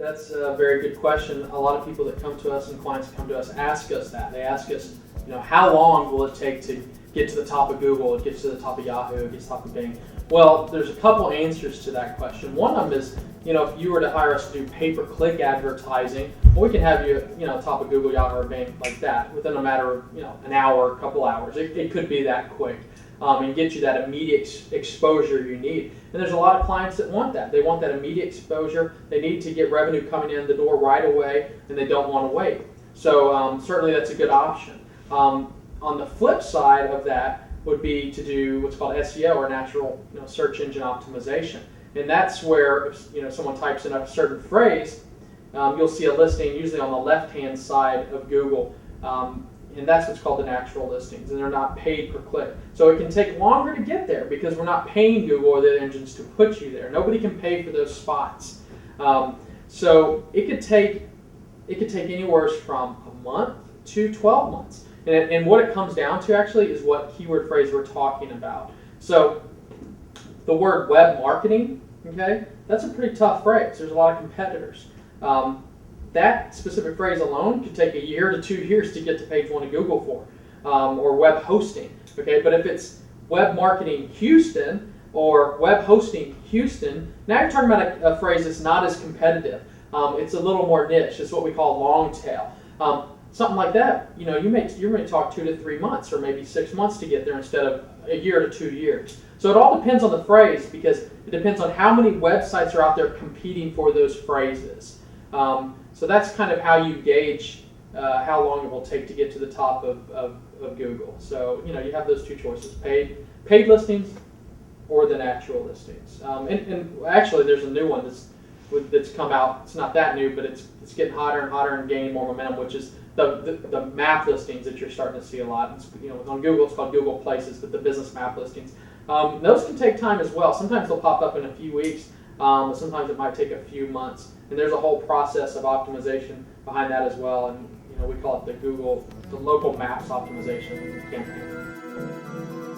That's a very good question. A lot of people that come to us and clients that come to us ask us that. They ask us, how long will it take to get to the top of Google, it gets to the top of Yahoo, it gets to the top of Bing? Well, there's a couple answers to that question. One of them is, if you were to hire us to do pay-per-click advertising, well, we can have you, top of Google, Yahoo, or Bing like that within a matter of, an hour, a couple hours. It could be that quick. And get you that immediate exposure you need. And there's a lot of clients that want that. They want that immediate exposure. They need to get revenue coming in the door right away, and they don't want to wait. So certainly that's a good option. On the flip side of that would be to do what's called SEO, or natural search engine optimization. And that's where if someone types in a certain phrase, you'll see a listing usually on the left-hand side of Google. And that's what's called the natural listings, and they're not paid per click. So it can take longer to get there because we're not paying Google or the engines to put you there. Nobody can pay for those spots. So it could take anywhere from a month to 12 months. And what it comes down to actually is what keyword phrase we're talking about. So the word web marketing, okay, that's a pretty tough phrase. There's a lot of competitors. That specific phrase alone could take 1 year to 2 years to get to page 1 of Google for, or web hosting. Okay, but if it's web marketing Houston or web hosting Houston, now you're talking about a phrase that's not as competitive. It's a little more niche. It's what we call long tail. Something like that, you may talk 2 to 3 months or maybe 6 months to get there instead of 1 year to 2 years. So it all depends on the phrase because it depends on how many websites are out there competing for those phrases. So that's kind of how you gauge how long it will take to get to the top of Google. So you have those two choices: paid listings or the natural listings. And actually, there's a new one that's come out. It's not that new, but it's getting hotter and hotter and gaining more momentum, which is the map listings that you're starting to see a lot. It's, on Google, it's called Google Places, but the business map listings. Those can take time as well. Sometimes they'll pop up in a few weeks. Sometimes it might take a few months, and there's a whole process of optimization behind that as well. And we call it the local maps optimization campaign.